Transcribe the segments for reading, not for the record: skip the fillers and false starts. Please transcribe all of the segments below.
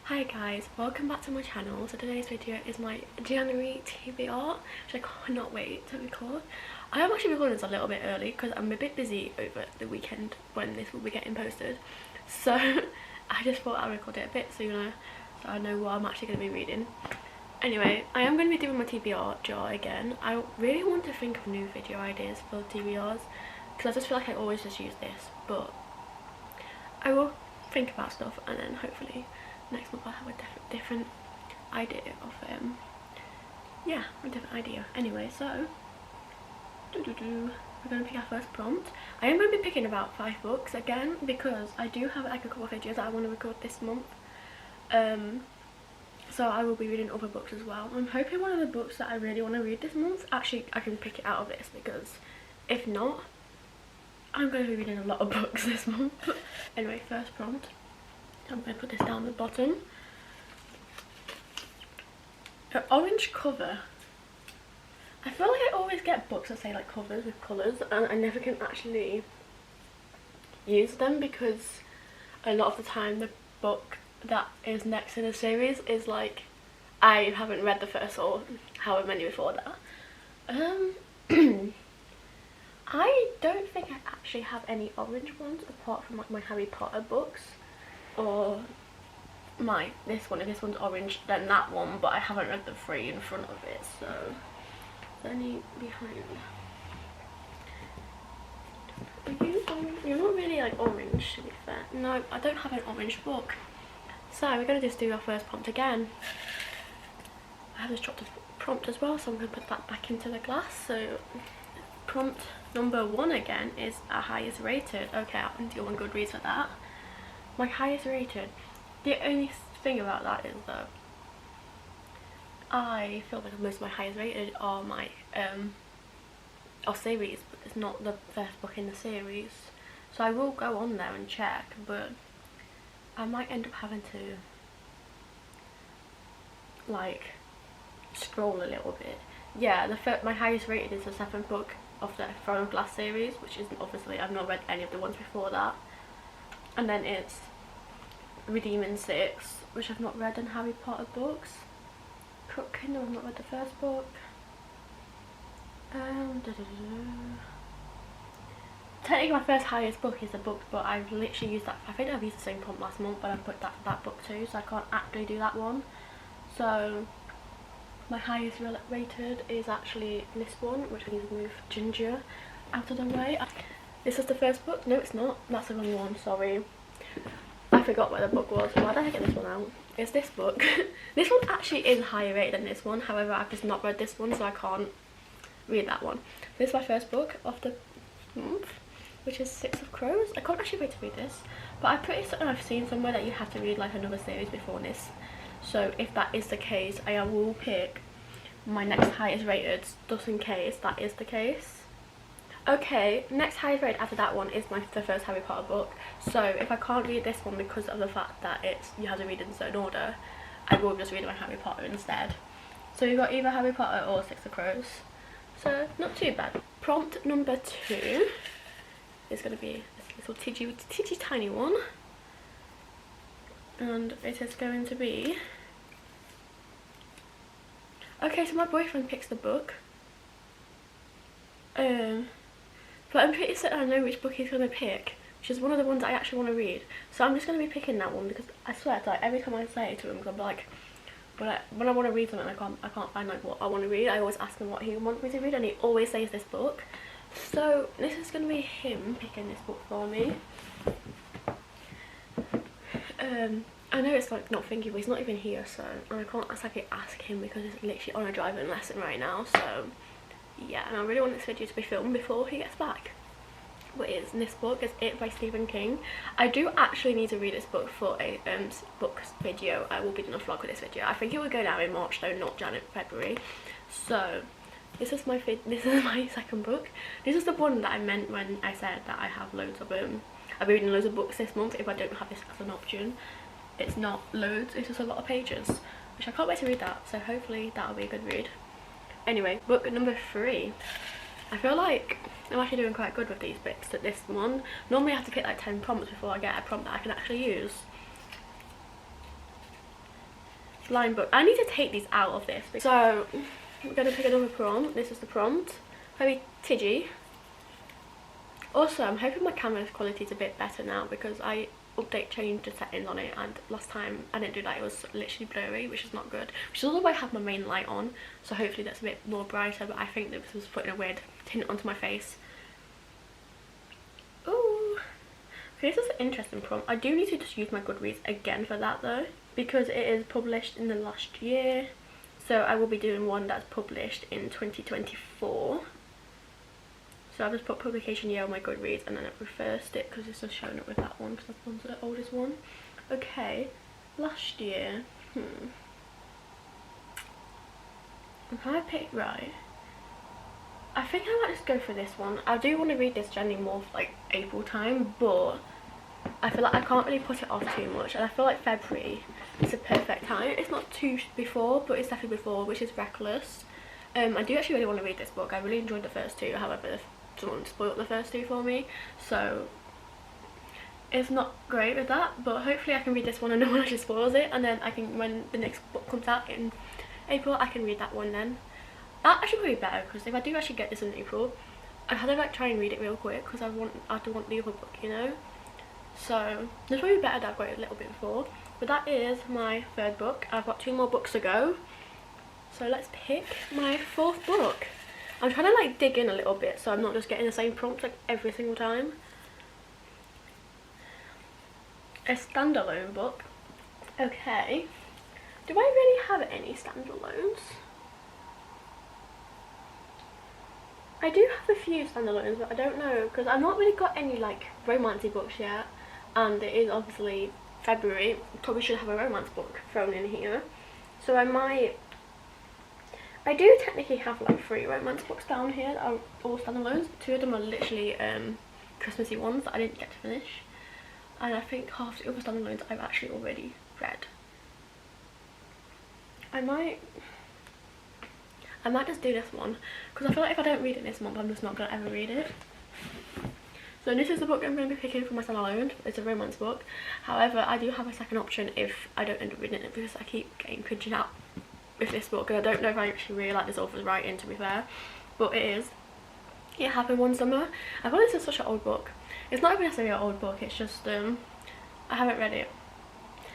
Hi guys, welcome back to my channel. So today's video is my January TBR, which I cannot wait to record. I am actually recording this a little bit early because I'm a bit busy over the weekend when this will be getting posted. So I just thought I'd record it a bit so so I know what I'm actually going to be reading. Anyway, I am going to be doing my TBR jar again. I really want to think of new video ideas for TBRs because I just feel like I always just use this, but I will think about stuff and then hopefully next month I'll have a different idea of yeah, a different idea. Anyway, so we're going to pick our first prompt. I am going to be picking about 5 books again because I do have like a couple of videos that I want to record this month. So I will be reading other books as well. I'm hoping one of the books that I really want to read this month, actually I can pick it out of this, because if not, I'm going to be reading a lot of books this month. Anyway, first prompt. I'm going to put this down the bottom. An orange cover. I feel like I always get books that say like covers with colours and I never can actually use them because a lot of the time the book that is next in the series is like, I haven't read the first or however many before that. I don't think I actually have any orange ones apart from like my Harry Potter books. Or this one, if this one's orange then that one, but I haven't read the 3 in front of it, so it's only behind. Are you orange? You're not really like orange, to be fair. No, I don't have an orange book. So we're going to just do our first prompt again. I have this chopped prompt as well, so I'm going to put that back into the glass. So prompt number 1 again is our highest rated. Okay, I'll do one good read for that. My highest rated. The only thing about that is that I feel like most of my highest rated are my series, but it's not the first book in the series. So I will go on there and check, but I might end up having to like scroll a little bit. Yeah, my highest rated is the 7th book of the Throne of Glass series, which is obviously, I've not read any of the ones before that. And then it's Redeeming 6, which I've not read in Harry Potter books. Crook Kingdom, I've not read the first book. Technically my first highest book is a book, but I've literally used that, I think I've used the same prompt last month, but I put that book too, so I can't actually do that one. So my highest rated is actually this one, which I need to move Ginger out of the way. This is the first book. No, it's not. That's the wrong one. Sorry. I forgot where the book was. Why did I get this one out? It's this book. This one actually is higher rated than this one. However, I've just not read this one, so I can't read that one. This is my first book of the month, which is 6 of Crows. I can't actually wait to read this, but I'm pretty certain I've seen somewhere that you have to read like another series before this. So if that is the case, I will pick my next highest rated, just in case that is the case. Okay, next highest rated after that one is the first Harry Potter book. So if I can't read this one because of the fact that you have to read in a certain order, I will just read my Harry Potter instead. So you've got either Harry Potter or 6 of Crows. So not too bad. Prompt number 2 is going to be this little teeny tiny one. And it is going to be... Okay, so my boyfriend picks the book. But I'm pretty certain I know which book he's going to pick, which is one of the ones I actually want to read. So I'm just going to be picking that one because I swear, like every time I say it to him, I'm like, when I want to read something, I can't find like what I want to read. I always ask him what he wants me to read, and he always says this book. So this is going to be him picking this book for me. I know it's like not thinking, but he's not even here, so I can't exactly ask him because he's literally on a driving lesson right now. So yeah, and I really want this video to be filmed before he gets back. But this book is It by Stephen King. I do actually need to read this book for a book video. I will be doing a vlog with this video. I think it will go down in March though, not January, February. So this is my second book. This is the one that I meant when I said that I have loads of I'll be reading loads of books this month if I don't have this as an option. It's not loads, it's just a lot of pages, which I can't wait to read that, so hopefully that'll be a good read. Anyway, book number 3. I feel like I'm actually doing quite good with these bits at this one. Normally I have to pick like 10 prompts before I get a prompt that I can actually use. blind book. I need to take these out of this. So we're going to pick another prompt. This is the prompt. Very tidgy. Also, I'm hoping my camera quality is a bit better now because I changed the settings on it, and last time I didn't do that. It was literally blurry, which is not good. Which is also why I have my main light on, so hopefully that's a bit more brighter, but I think this was putting a weird tint onto my face. Ooh. Okay, this is an interesting prompt. I do need to just use my Goodreads again for that though, because it is published in the last year. So I will be doing one that's published in 2024. So I've just put publication year on my Goodreads and then I've reversed it because it's just showing up with that one because that's one's the oldest one. Okay, last year. If I pick right, I think I might just go for this one. I do want to read this January more for like April time, but I feel like I can't really put it off too much, and I feel like February is a perfect time. It's not too before, but it's definitely before, which is Reckless. I do actually really want to read this book. I really enjoyed the first two, however someone spoiled the first two for me, so it's not great with that, but hopefully I can read this one and no one actually spoils it, and then I can, when the next book comes out in April, I can read that one then. That actually would be better, because if I do actually get this in April, I'd have to like try and read it real quick because I do want the other book, you know. So this would be better that I've got it a little bit before. But that is my third book. I've got 2 more books to go. So let's pick my 4th book. I'm trying to like dig in a little bit so I'm not just getting the same prompt like every single time. A standalone book. Okay. Do I really have any standalones? I do have a few standalones, but I don't know because I've not really got any like romancy books yet, and it is obviously February. Probably should have a romance book thrown in here. So I do technically have like 3 romance books down here that are all standalones. 2 of them are literally Christmassy ones that I didn't get to finish, and I think half the other standalones I've actually already read. I might just do this one because I feel like if I don't read it this month, I'm just not gonna ever read it. So this is the book I'm going to be picking for my standalone. It's a romance book. However, I do have a second option if I don't end up reading it, because I keep getting pigeoned out with this book, and I don't know if I actually really like this author's writing, to be fair. But it is. It happened one summer. I feel this is such an old book. It's not even necessarily an old book. It's just I haven't read it.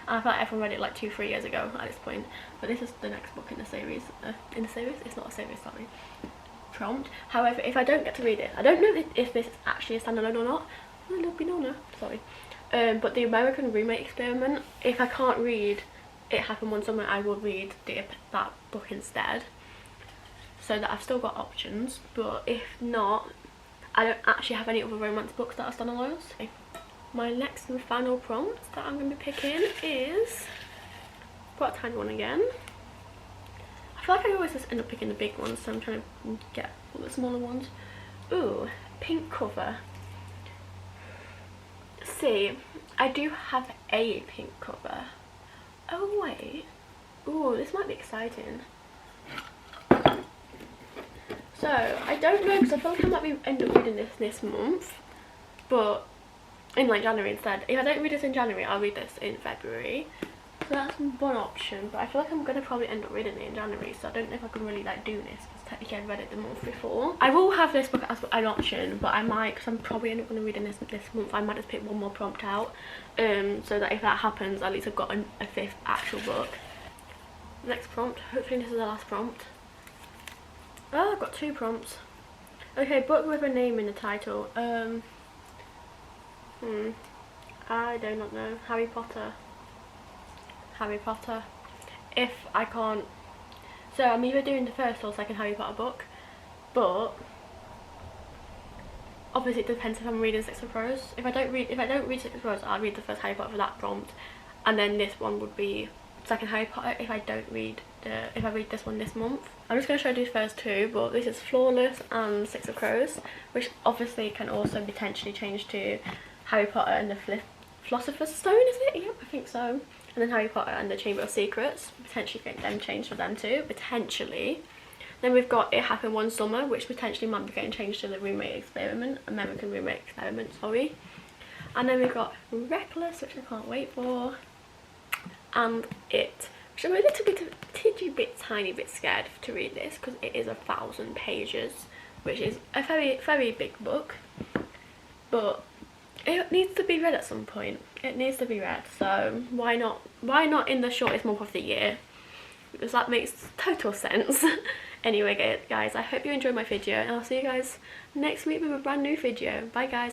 And I feel like everyone read it like 2-3 years ago at this point. But this is the next book in the series. It's not a series, sorry. Prompt. However, if I don't get to read it, I don't know if this is actually a standalone or not. I love Binona, sorry. But the American Roommate Experiment, if I can't read It Happened One Summer, I will read that book instead, so that I've still got options. But if not, I don't actually have any other romance books that are standalones. Okay. My next and final prompt that I'm going to be picking is, got a tiny one again. I feel like I always just end up picking the big ones, so I'm trying to get all the smaller ones. Ooh, pink cover. See, I do have a pink cover. Oh wait. Ooh, this might be exciting. So, I don't know, because I feel like I might end up reading this month, but in like January instead. If I don't read this in January, I'll read this in February. So that's one option, but I feel like I'm going to probably end up reading it in January, so I don't know if I can really like do this, because technically I read it the month before. I will have this book as an option, but I might, because I'm probably end up going to read this month, I might just pick one more prompt out, so that if that happens, at least I've got a 5th actual book. Next prompt, hopefully this is the last prompt. Oh, I've got 2 prompts. Okay, book with a name in the title. I do not know. Harry Potter. If I can't, so I'm either doing the first or second Harry Potter book, but obviously it depends if I'm reading Six of Crows. If I don't read Six of Crows, I'll read the first Harry Potter for that prompt, and then this one would be second Harry Potter if I read this one this month. I'm just going to show you these first 2, but this is Flawless and Six of Crows, which obviously can also potentially change to Harry Potter and the Philosopher's Stone, is it? Yep, I think so. And then Harry Potter and the Chamber of Secrets, potentially getting them changed for them too, potentially. Then we've got It Happened One Summer, which potentially might be getting changed to the American Roommate Experiment, sorry. And then we've got Reckless, which I can't wait for, and It, which I'm a little bit, tiny bit scared to read this because it is 1,000 pages, which is a very big book, but it needs to be read at some point. It needs to be read, so why not in the shortest month of the year, because that makes total sense. Anyway guys, I hope you enjoyed my video, and I'll see you guys next week with a brand new video. Bye guys.